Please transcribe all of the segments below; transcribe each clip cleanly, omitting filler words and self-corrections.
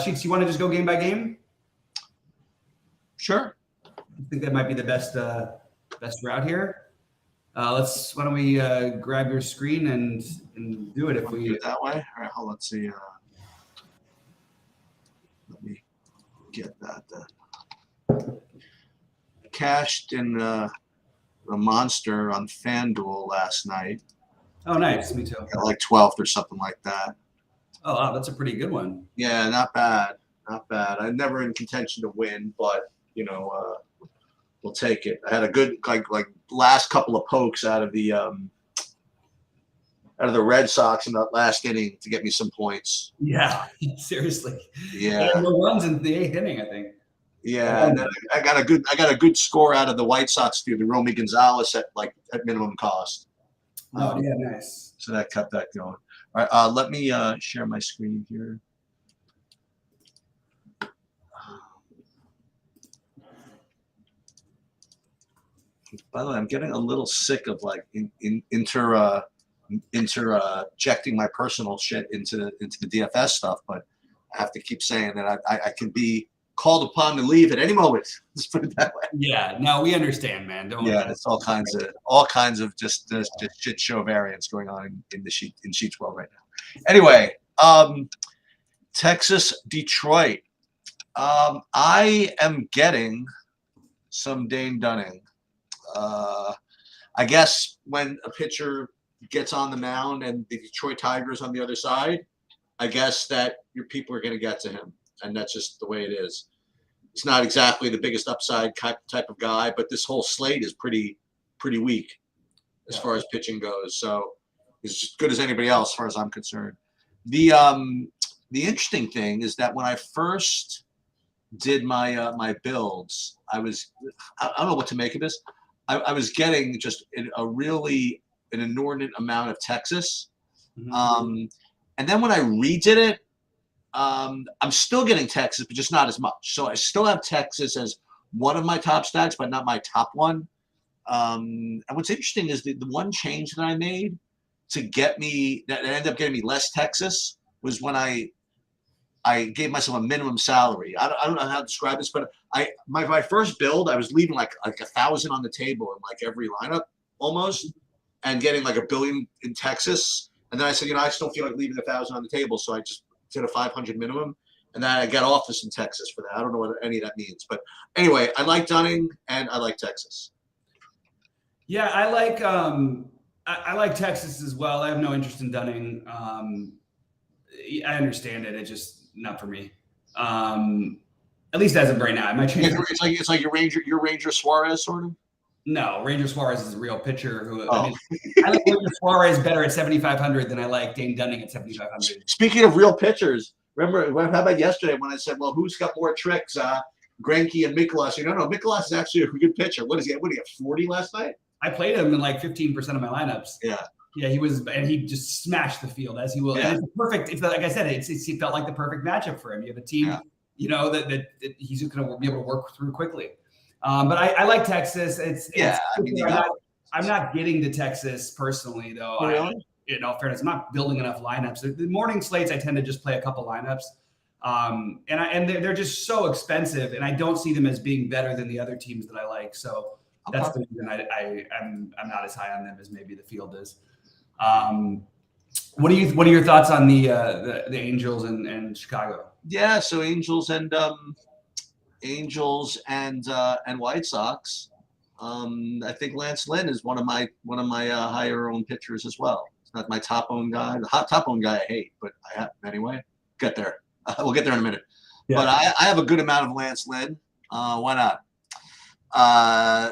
Sheets, you want to just go game by game? Sure. I think that might be the best route here. Why don't we grab your screen and do it if we do it that way? All right, hold on. Let's see. Let me get that then. Cashed in the monster on FanDuel last night. Oh, nice. Me too. Like 12th or something like that. Oh, wow, that's a pretty good one. Yeah, not bad. Not bad. I'm never in contention to win, but we'll take it. I had a good like last couple of pokes out of the Red Sox in that last inning to get me some points. Yeah, seriously. Yeah. No runs in the 8th inning, I think. Yeah, and then I got a good score out of the White Sox student, Romy Gonzalez, at minimum cost. Oh, yeah, nice. So that kept that going. All right, let me share my screen here. By the way, I'm getting a little sick of interjecting my personal shit into the DFS stuff, but I have to keep saying that I can be called upon to leave at any moment. Let's put it that way. Yeah, no, we understand, man. It's all kinds of just shit show variants going on in Sheets world right now. Anyway, Texas, Detroit. I am getting some Dane Dunning. I guess when a pitcher gets on the mound and the Detroit Tigers on the other side, I guess that your people are going to get to him, and that's just the way it is. He's not exactly the biggest upside type of guy, but this whole slate is pretty weak as far as pitching goes. So he's as good as anybody else, as far as I'm concerned. The interesting thing is that when I first did my builds, I don't know what to make of this. I was getting just an inordinate amount of Texas. Mm-hmm. And then when I redid it, I'm still getting Texas, but just not as much. So I still have Texas as one of my top stacks, but not my top one. And what's interesting is the one change that I made to get me that ended up getting me less Texas was when I gave myself a minimum salary. I don't know how to describe this, but my first build, I was leaving like 1,000 on the table in every lineup almost, and getting like $1 billion in Texas. And then I said, I just don't feel like leaving 1,000 on the table, so I just did a 500 minimum, and then I got office in Texas for that. I don't know what any of that means, but anyway, I like Dunning and I like Texas. Yeah, I like Texas as well. I have no interest in Dunning. I understand it. It's just not for me. At least as of right now. It might change. It's like your Ranger Suarez sort of. No, Ranger Suarez is a real pitcher. I like Ranger Suarez better at 7,500 than I like Dane Dunning at 7,500. Speaking of real pitchers, remember how about yesterday when I said, "Well, who's got more tricks, Greinke and Mikolas?" No, Mikolas is actually a good pitcher. What is he? What did he have? 40 last night? I played him in 15% of my lineups. Yeah, he was, and he just smashed the field as he will. Yeah. And it's perfect. Like I said, it felt like the perfect matchup for him. You have a team, that he's going to be able to work through quickly. But I like Texas. I'm not getting to Texas personally, though. Really? In all fairness, I'm not building enough lineups. The morning slates, I tend to just play a couple lineups, and they're just so expensive, and I don't see them as being better than the other teams that I like. So that's the reason I'm not as high on them as maybe the field is. What are your thoughts on the Angels and Chicago? Yeah, so Angels and White Sox. I think Lance Lynn is one of my higher owned pitchers as well. It's not my top owned guy. The top owned guy I hate, but I have him anyway. Get there. We'll get there in a minute. Yeah. But I have a good amount of Lance Lynn. Why not?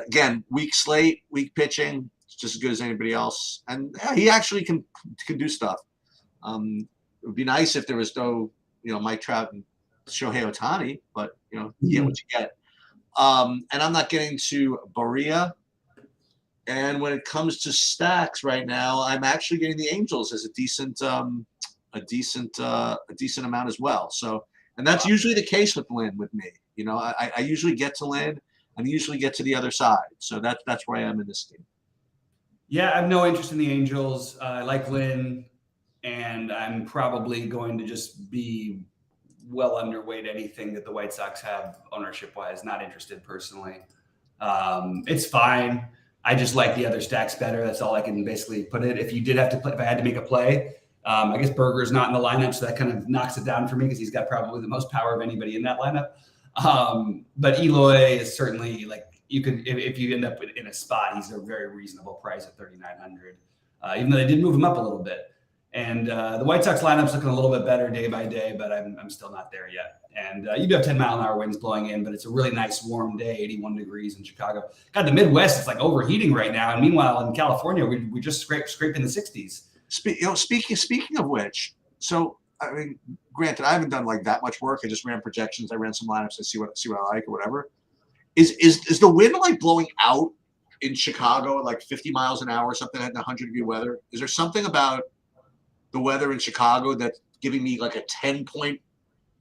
Again, weak slate, weak pitching. It's just as good as anybody else, and he actually can do stuff. It would be nice if there was no Mike Trout and Shohei Ohtani, but you get what you get. And I'm not getting to Barria. And when it comes to stacks right now, I'm actually getting the Angels as a decent amount as well. So, and that's usually the case with Lynn with me. I usually get to Lynn and usually get to the other side. So that's where I am in this team. Yeah, I have no interest in the Angels. I like Lynn, and I'm probably going to just be well underweight anything that the White Sox have ownership wise. Not interested personally. It's fine. I just like the other stacks better. That's all I can basically put it. If you did have to play, if I had to make a play, I guess Berger's not in the lineup, so that kind of knocks it down for me because he's got probably the most power of anybody in that lineup. But Eloy is certainly like you could if you end up in a spot, he's a very reasonable price at 3,900. Even though they did move him up a little bit. And the White Sox lineup's looking a little bit better day by day, but I'm still not there yet. And you do have 10-mile-an-hour winds blowing in, but it's a really nice warm day, 81 degrees in Chicago. God, the Midwest is like overheating right now. And meanwhile, in California, we just scraping the 60s. Speaking of which, so I mean, granted, I haven't done like that much work. I just ran projections. I ran some lineups to see what I like or whatever. Is the wind like blowing out in Chicago at like 50 miles an hour or something at 100-degree weather? Is there something about the weather in Chicago that's giving me like a 10-point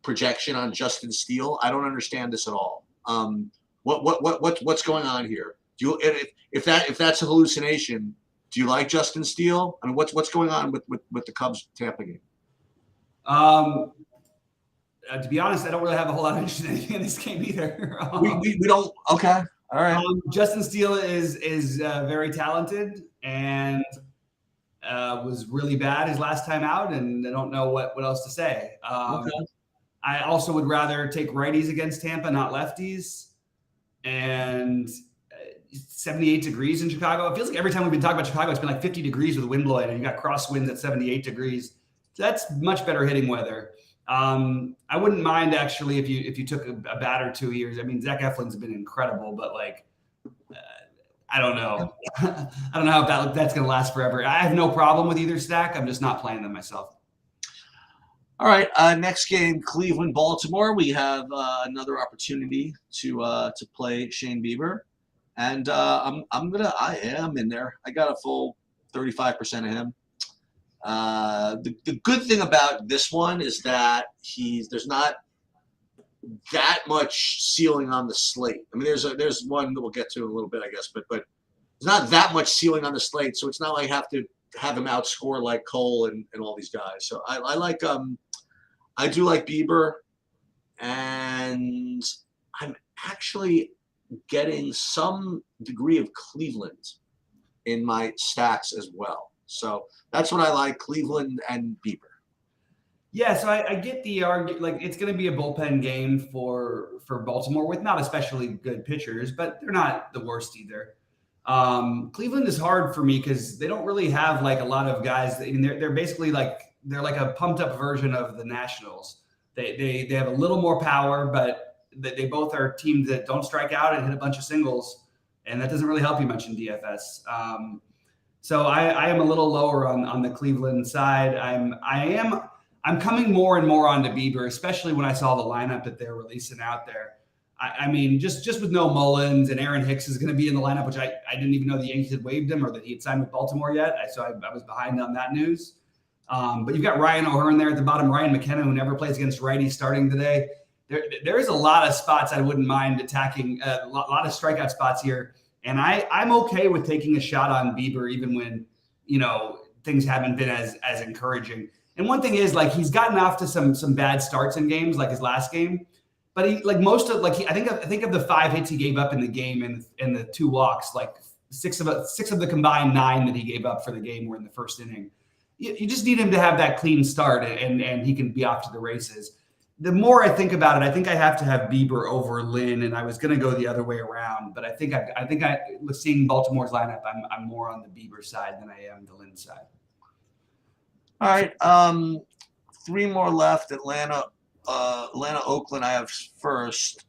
projection on Justin Steele? I don't understand this at all. What's going on here? Do you, if that's a hallucination, do you like Justin Steele? I mean, what's going on with the Cubs Tampa game? To be honest, I don't really have a whole lot of interest in anything in this game either. We don't. Okay. All right. Justin Steele is very talented and was really bad his last time out, and I don't know what else to say. Okay. I also would rather take righties against Tampa, not lefties. And 78 degrees in Chicago. It feels like every time we've been talking about Chicago, it's been like 50 degrees with the wind blowing, and you got crosswinds at 78 degrees. That's much better hitting weather. I wouldn't mind actually if you took a bat or 2 years. I mean, Zach Eflin's been incredible, but like, I don't know. I don't know if that's going to last forever. I have no problem with either stack. I'm just not playing them myself. All right. Next game, Cleveland, Baltimore. We have another opportunity to play Shane Bieber, and I am in there. I got a full 35% of him. The good thing about this one is that there's not that much ceiling on the slate. I mean, there's one that we'll get to in a little bit, I guess, but there's not that much ceiling on the slate, so it's not like I have to have him outscore like Cole and all these guys. So I like I do like Bieber, and I'm actually getting some degree of Cleveland in my stacks as well. So that's what I like, Cleveland and Bieber. Yeah, so I get the argument, like it's going to be a bullpen game for Baltimore with not especially good pitchers, but they're not the worst either. Cleveland is hard for me because they don't really have like a lot of guys. I mean, they're basically like they're like a pumped up version of the Nationals. They have a little more power, but they both are teams that don't strike out and hit a bunch of singles, and that doesn't really help you much in DFS. So I am a little lower on the Cleveland side. I'm coming more and more onto Bieber, especially when I saw the lineup that they're releasing out there. I mean, just with no Mullins, and Aaron Hicks is going to be in the lineup, which I didn't even know the Yankees had waived him or that he had signed with Baltimore yet. So I was behind on that news. But you've got Ryan O'Hearn there at the bottom, Ryan McKenna, who never plays against righties starting today. There is a lot of spots I wouldn't mind attacking, a lot of strikeout spots here. And I'm okay with taking a shot on Bieber, even when, things haven't been as encouraging. And one thing is, like, he's gotten off to some bad starts in games, like his last game. But he, like I think of the 5 hits he gave up in the game and the 2 walks, like six of the combined 9 that he gave up for the game were in the first inning. You just need him to have that clean start, and he can be off to the races. The more I think about it, I think I have to have Bieber over Lynn, and I was going to go the other way around. But I think seeing Baltimore's lineup, I'm more on the Bieber side than I am the Lynn side. All right, 3 more left. Atlanta, Oakland. I have first.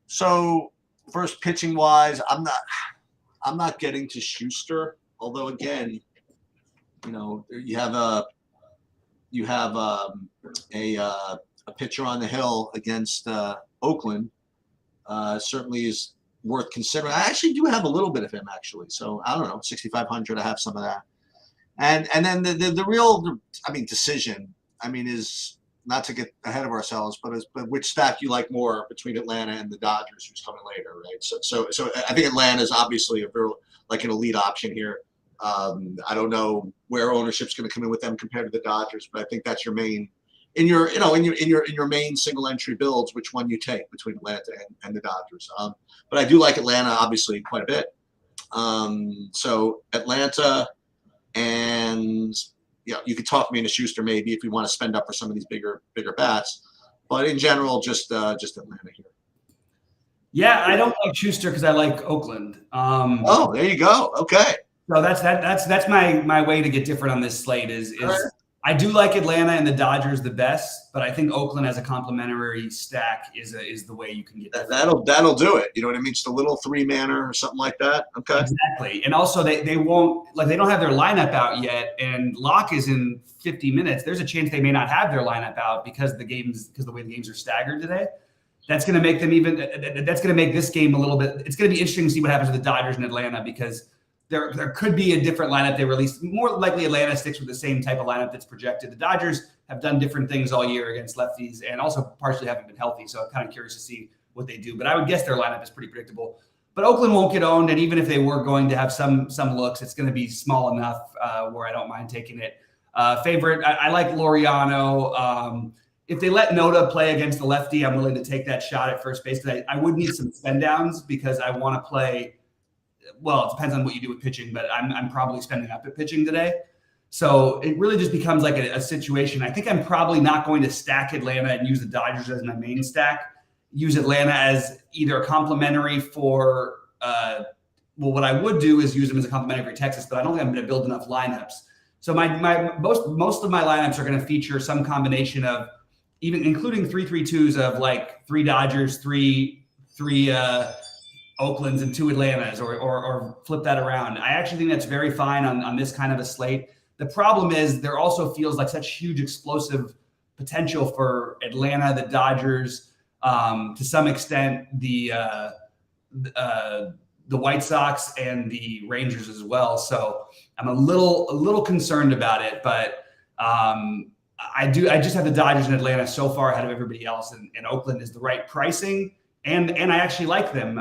So first pitching wise, I'm not getting to Schuster. Although again, you have a pitcher on the hill against Oakland. Certainly is worth considering. I actually do have a little bit of him actually. So I don't know, 6,500. I have some of that. And then the real decision is not to get ahead of ourselves, but which stack you like more between Atlanta and the Dodgers, who's coming later, right? So I think Atlanta is obviously an elite option here. I don't know where ownership's going to come in with them compared to the Dodgers, but I think that's your main in your main single entry builds, which one you take between Atlanta and the Dodgers. But I do like Atlanta obviously quite a bit. So Atlanta, and you could talk me into Schuster maybe if you want to spend up for some of these bigger bats. But in general, just Atlanta here. Yeah, I don't like Schuster because I like Oakland. Oh, there you go. Okay. So that's my way to get different on this slate is Right. I do like Atlanta and the Dodgers the best, but I think Oakland as a complementary stack is the way you can get that. That'll do it. You know what I mean? Just a little 3-manner or something like that. Okay. Exactly. And also they won't, like, they don't have their lineup out yet, and Locke is in 50 minutes. There's a chance they may not have their lineup out because the way the games are staggered today. That's going to make that's going to make this game a little bit, it's going to be interesting to see what happens with the Dodgers in Atlanta, because there could be a different lineup they release. More likely Atlanta sticks with the same type of lineup that's projected. The Dodgers have done different things all year against lefties and also partially haven't been healthy. So I'm kind of curious to see what they do. But I would guess their lineup is pretty predictable. But Oakland won't get owned. And even if they were going to have some looks, it's going to be small enough where I don't mind taking it. Favorite, I like Laureano. If they let Noda play against the lefty, I'm willing to take that shot at first base. Because I would need some spend downs because I want to play. Well, it depends on what you do with pitching, but I'm probably spending up at pitching today. So it really just becomes like a situation. I think I'm probably not going to stack Atlanta and use the Dodgers as my main stack. Use Atlanta as either a complementary for what I would do is use them as a complementary for Texas, but I don't think I'm going to build enough lineups. So most of my lineups are going to feature some combination of even including 3-3-2s of like 3 Dodgers, three Oaklands and 2 Atlantas, or flip that around. I actually think that's very fine on this kind of a slate. The problem is there also feels like such huge explosive potential for Atlanta, the Dodgers, to some extent the White Sox and the Rangers as well. So I'm a little concerned about it, but I just have the Dodgers and Atlanta so far ahead of everybody else, and Oakland is the right pricing. And I actually like them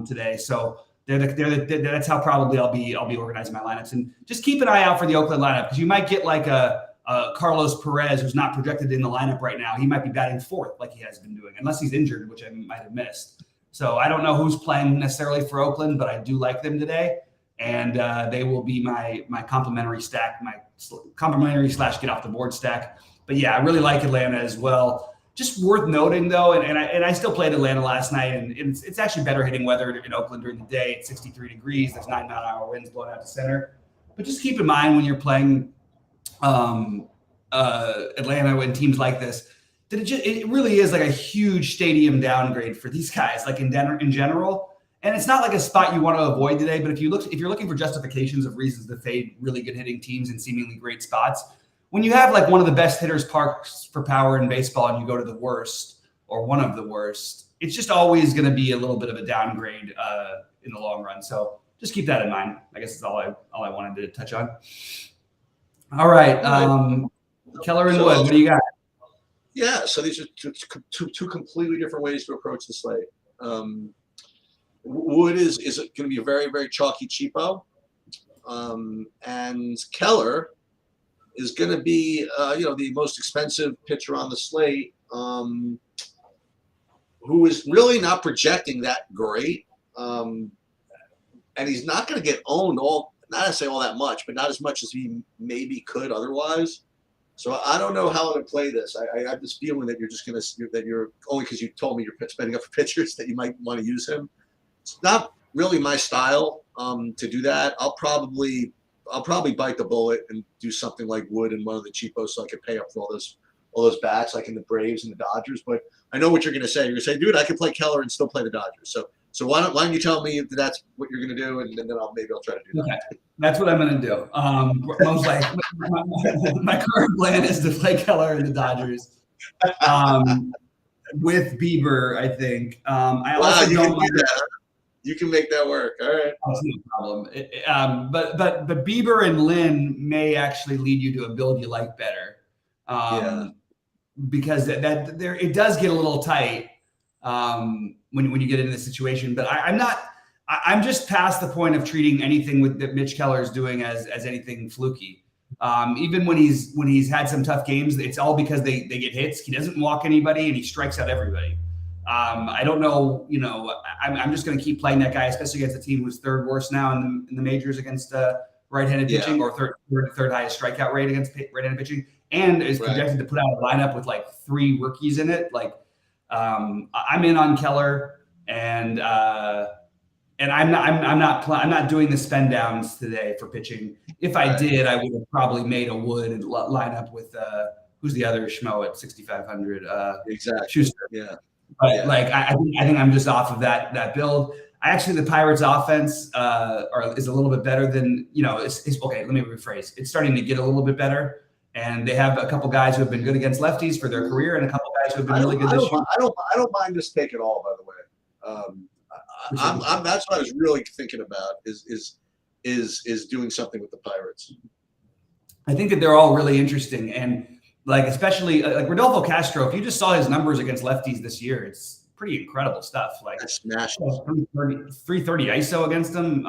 today, so that's how probably I'll be organizing my lineups. And just keep an eye out for the Oakland lineup, because you might get like a Carlos Perez who's not projected in the lineup right now. He might be batting 4th like he has been doing, unless he's injured, which I might have missed. So I don't know who's playing necessarily for Oakland, but I do like them today, and they will be my complimentary stack, my complimentary / get off the board stack. But yeah, I really like Atlanta as well. Just worth noting, though, and I still played Atlanta last night, and it's actually better hitting weather in Oakland during the day. It's 63 degrees. There's 9-mile-an-hour winds blowing out to center. But just keep in mind when you're playing Atlanta and teams like this, that it really is like a huge stadium downgrade for these guys, like in general. And it's not like a spot you want to avoid today. But if you're looking for justifications of reasons to fade really good hitting teams in seemingly great spots, when you have like one of the best hitters parks for power in baseball and you go to the worst or one of the worst, it's just always going to be a little bit of a downgrade in the long run. So just keep that in mind. I guess that's all I wanted to touch on. All right. Keller and Wood, what do you got? Yeah, so these are two completely different ways to approach the slate. Wood is going to be a very, very chalky cheapo. And Keller is going to be, the most expensive pitcher on the slate, who is really not projecting that great. And he's not going to get owned not to say all that much, but not as much as he maybe could otherwise. So I don't know how to play this. I have this feeling that you're only because you told me you're spending up for pitchers that you might want to use him. It's not really my style to do that. I'll probably bite the bullet and do something like Wood and one of the cheapos, so I can pay up for all those bats, like in the Braves and the Dodgers. But I know what you're going to say. You're going to say, dude, I can play Keller and still play the Dodgers. So why don't you tell me that that's what you're going to do, and then I'll try to do that. Okay. That's what I'm going to do. Most likely, my current plan is to play Keller and the Dodgers with Bieber, I think. I also don't mind that. You can make that work. All right. That's no problem. But Bieber and Lynn may actually lead you to a build you like better. Because it does get a little tight when you get into this situation. But I'm just past the point of treating anything that Mitch Keller is doing as anything fluky. Even when he's had some tough games, it's all because they get hits. He doesn't walk anybody and he strikes out everybody. I don't know, I'm just going to keep playing that guy, especially against a team who's third worst now in the majors against right-handed pitching, or third highest strikeout rate against right-handed pitching, and is projected to put out a lineup with like 3 rookies in it. Like, I'm in on Keller, and I'm not doing the spend downs today for pitching. If I did, I would have probably made a Wood and line up with who's the other schmo at 6,500? Exactly. Schuster. Yeah. But I think I'm just off of that build. The Pirates' offense is a little bit better than It's okay. Let me rephrase. It's starting to get a little bit better, and they have a couple guys who have been good against lefties for their career, and a couple guys who have been really good this year. I don't mind this take at all. By the way, that's what I was really thinking about is doing something with the Pirates. I think that they're all really interesting, and especially Rodolfo Castro. If you just saw his numbers against lefties this year, it's pretty incredible stuff. That's 330 ISO against him.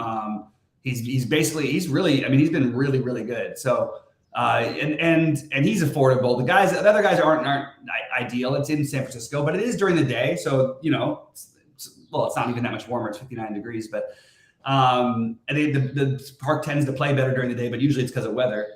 He's been really, really good. So and he's affordable. The other guys aren't ideal. It's in San Francisco, but it is during the day. So, it's not even that much warmer. It's 59 degrees, but I think the park tends to play better during the day, but usually it's because of weather.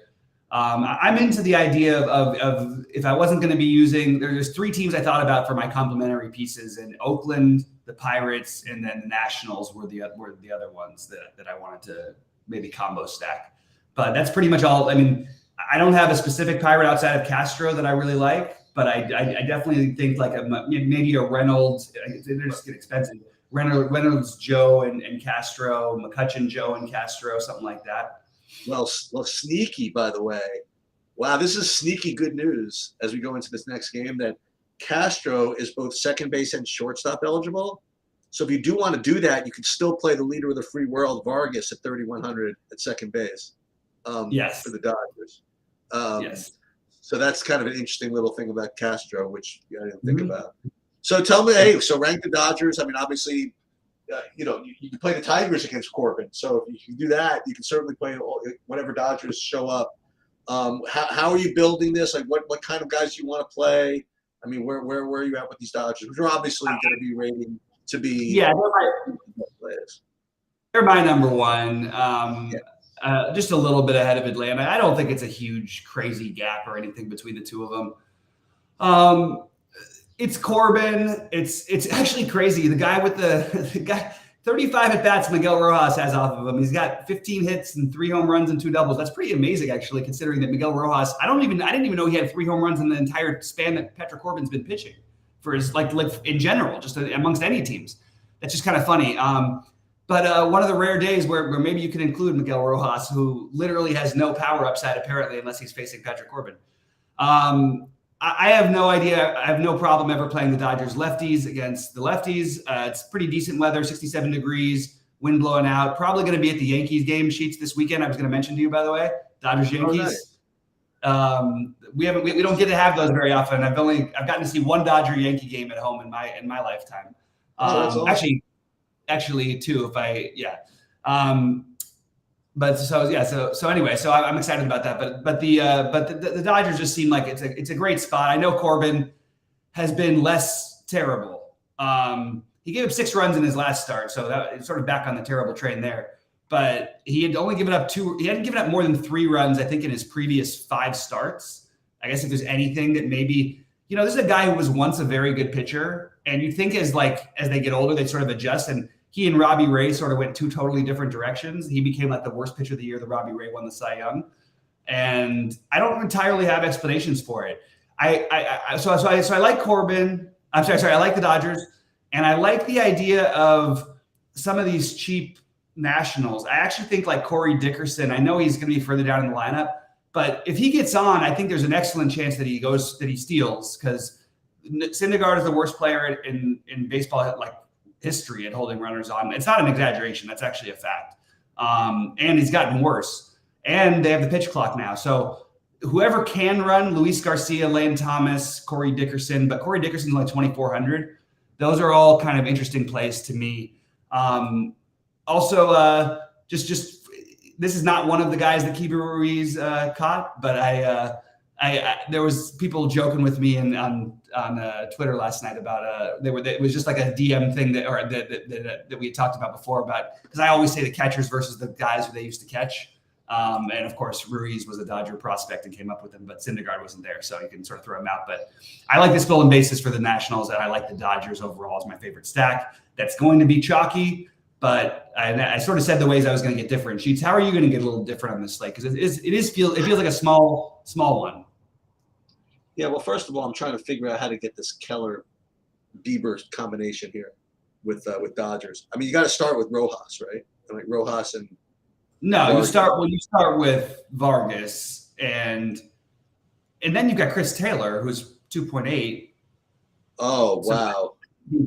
I'm into the idea of if I wasn't going to be using, there's 3 teams I thought about for my complementary pieces, and Oakland, the Pirates, and then the Nationals were the other ones that I wanted to maybe combo stack. But that's pretty much all. I mean, I don't have a specific Pirate outside of Castro that I really like, but I definitely think maybe a Reynolds. They're just get expensive. Reynolds, Joe, and Castro, McCutcheon, Joe, and Castro, something like that. Well, sneaky, by the way. Wow, this is sneaky good news as we go into this next game that Castro is both second base and shortstop eligible. So if you do want to do that, you can still play the leader of the free world, Vargas, at 3,100 at second base. Yes. For the Dodgers. Yes. So that's kind of an interesting little thing about Castro, which I didn't think about. So tell me, so rank the Dodgers. I mean, obviously, you can play the Tigers against Corbin. So if you can do that, you can certainly play whatever Dodgers show up. How are you building this? Like, what kind of guys do you want to play? I mean, where are you at with these Dodgers? Which are obviously going to be rating to be. Yeah, they're my number one. Just a little bit ahead of Atlanta. I don't think it's a huge, crazy gap or anything between the two of them. It's Corbin. It's actually crazy. The guy with the guy 35 at bats Miguel Rojas has off of him. He's got 15 hits and 3 home runs and 2 doubles. That's pretty amazing, actually, considering that Miguel Rojas. I didn't even know he had 3 home runs in the entire span that Patrick Corbin's been pitching for his like in general, just amongst any teams. That's just kind of funny. But one of the rare days where maybe you can include Miguel Rojas, who literally has no power upside apparently, unless he's facing Patrick Corbin. I have no idea. I have no problem ever playing the Dodgers lefties against the lefties. It's pretty decent weather, 67 degrees, wind blowing out. Probably going to be at the Yankees game sheets this weekend. I was going to mention to you, by the way, Dodgers Yankees. Oh, nice. We don't get to have those very often. I've gotten to see one Dodger Yankee game at home in my lifetime. Awesome. Actually 2 But so anyway, so I'm excited about that. But the Dodgers just seem like it's a great spot. I know Corbin has been less terrible. He gave up 6 runs in his last start, so that it's sort of back on the terrible train there. But he had only given up 2. He hadn't given up more than 3 runs, I think, in his previous 5 starts. I guess if there's anything that maybe this is a guy who was once a very good pitcher, and you think as they get older they sort of adjust. And he and Robbie Ray sort of went 2 totally different directions. He became like the worst pitcher of the year. The Robbie Ray won the Cy Young, and I don't entirely have explanations for it. So I like Corbin. I'm sorry. I like the Dodgers, and I like the idea of some of these cheap Nationals. I actually think like Corey Dickerson. I know he's going to be further down in the lineup, but if he gets on, I think there's an excellent chance that he steals, because Syndergaard is the worst player in baseball history at holding runners on. It's not an exaggeration. That's actually a fact. And he's gotten worse. And they have the pitch clock now. So whoever can run, Luis Garcia, Lane Thomas, Corey Dickerson, but Corey Dickerson's like 2,400. Those are all kind of interesting plays to me. Also, just this is not one of the guys that Keeper Ruiz caught, but there was people joking with me on Twitter last night about it was just like a DM thing that we had talked about before about, because I always say the catchers versus the guys who they used to catch. And of course, Ruiz was a Dodger prospect and came up with him, but Syndergaard wasn't there, so you can sort of throw him out. But I like the stolen bases for the Nationals, and I like the Dodgers overall as my favorite stack. That's going to be chalky, but I sort of said the ways I was going to get different. Sheets, how are you going to get a little different on this slate? Because it feels like a small one. Yeah, well, first of all, I'm trying to figure out how to get this Keller Bieber combination here with Dodgers. I mean, you got to start with Rojas, right? Like Rojas and no, you start with Vargas, and then you've got Chris Taylor, who's 2.8. Oh, wow. So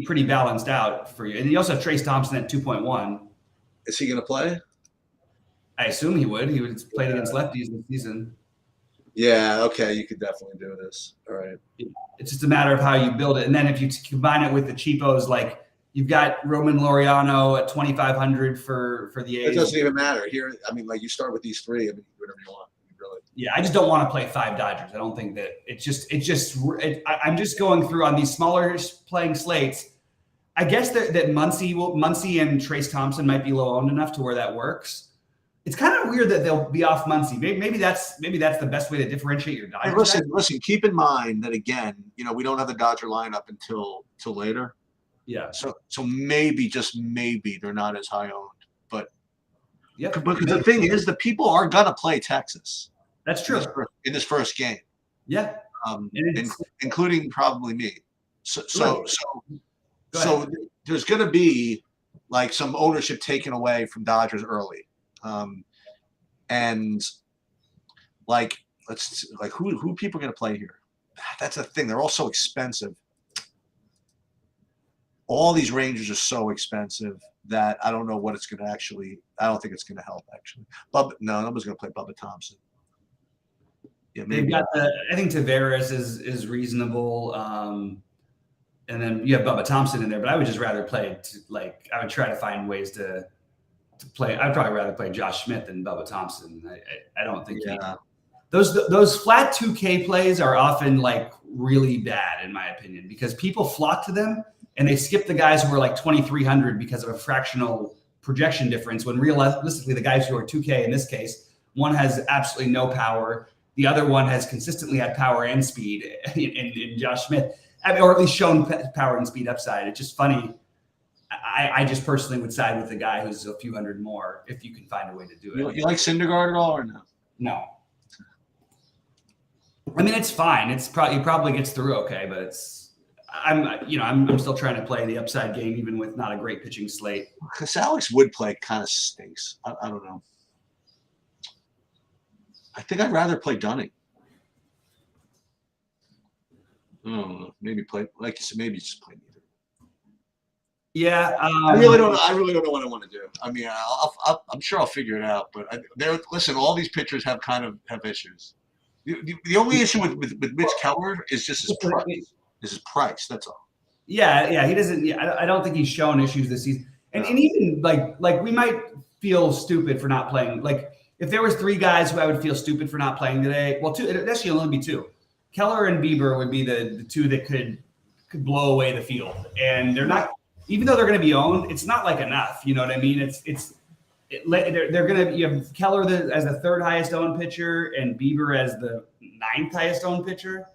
pretty balanced out for you. And you also have Trace Thompson at 2.1. Is he going to play? I assume he would. He would play against lefties this season. Yeah, okay, you could definitely do this. All right. It's just a matter of how you build it. And then if you combine it with the cheapos, like you've got Roman Laureano at 2,500 for the A's. It doesn't even matter here. I mean, like you start with these three. I mean, whatever you want. Really. Yeah, I just don't want to play 5 Dodgers. I don't think that I'm just going through on these smaller playing slates. I guess that Muncy and Trace Thompson might be low owned enough to where that works. It's kind of weird that they'll be off Muncy. Maybe that's the best way to differentiate your Dodgers. Hey, listen. Keep in mind that again, we don't have the Dodger lineup until later. Yeah. So maybe, just maybe, they're not as high owned. But yeah. But the thing is, the people are gonna play Texas. That's true. In this first game. Yeah. Including probably me. So there's gonna be like some ownership taken away from Dodgers early. And like who people are going to play here? That's the thing. They're all so expensive. All these Rangers are so expensive that I don't know what it's going to actually. I don't think it's going to help actually. Nobody's going to play Bubba Thompson. Yeah, maybe. I think Tavares is reasonable. And then you have Bubba Thompson in there, but I would just rather play I would try to find ways to play. I'd probably rather play Josh Smith than Bubba Thompson. I don't think those flat 2K plays are often like really bad in my opinion, because people flock to them and they skip the guys who are like 2,300 because of a fractional projection difference, when realistically the guys who are 2K in this case, one has absolutely no power, the other one has consistently had power and speed in Josh Smith, or at least shown power and speed upside. It's just funny. I just personally would side with the guy who's a few hundred more if you can find a way to do it. You like Syndergaard at all or no? No. I mean, it's fine. He probably gets through okay, but I'm still trying to play the upside game even with not a great pitching slate. Because Alex Wood play kind of stinks. I don't know. I think I'd rather play Dunning. I don't know. Maybe play like you said. Maybe just play neither. Yeah, I really don't know. I really don't know what I want to do. I mean, I'm sure I'll figure it out. But listen, all these pitchers have issues. The only issue with Mitch Keller is just his price. His price. That's all. Yeah. He doesn't. Yeah, I don't think he's shown issues this season. And even like we might feel stupid for not playing. Like if there was 3 guys who I would feel stupid for not playing today. Well, 2. It'd actually only be 2. Keller and Bieber would be the 2 that could blow away the field, and they're not. Even though they're going to be owned, it's not like enough. You know what I mean? They're going to. You have Keller as the 3rd highest owned pitcher and Bieber as the 9th highest owned pitcher.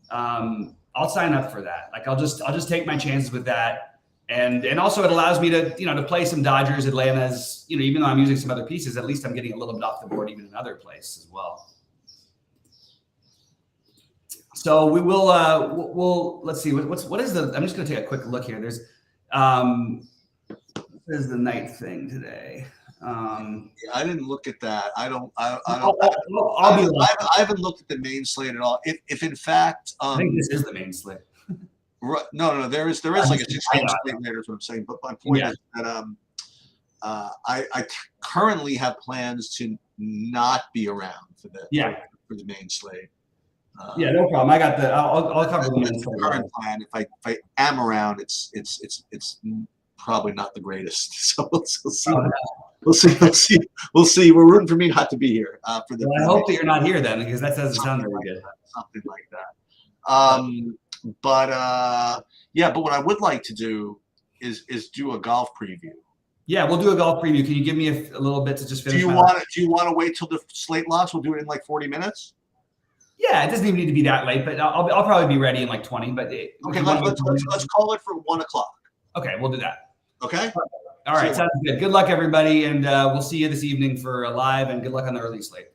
I'll sign up for that. Like I'll just take my chances with that, and also it allows me to to play some Dodgers, Atlanta's. Even though I'm using some other pieces, at least I'm getting a little bit off the board even in other places as well. So we will. We'll let's see. What is the? I'm just going to take a quick look here. There's. What is the night thing today? I didn't look at that. I haven't looked at the main slate at all. If in fact, I think this is the main slate. No, there is like a 6-game slate later. Is what I'm saying. But my point is that I currently have plans to not be around for the main slate. No problem. I got I'll cover the main slate. Current plan. If I am around, it's probably not the greatest. So we'll see. We'll see. We'll see. We'll see. We're rooting for me not to be here for the. Well, I hope that you're not here then, because that doesn't sound very good. Something like that. Yeah. But what I would like to do is do a golf preview. Yeah, we'll do a golf preview. Can you give me a little bit to just finish? Do you want to wait till the slate locks? We'll do it in like 40 minutes. Yeah, it doesn't even need to be that late, but I'll probably be ready in like 20. But okay, let's call it for 1 o'clock. Okay, we'll do that. Okay. All right, sounds good. Good luck, everybody, and we'll see you this evening for a live, and good luck on the early slate.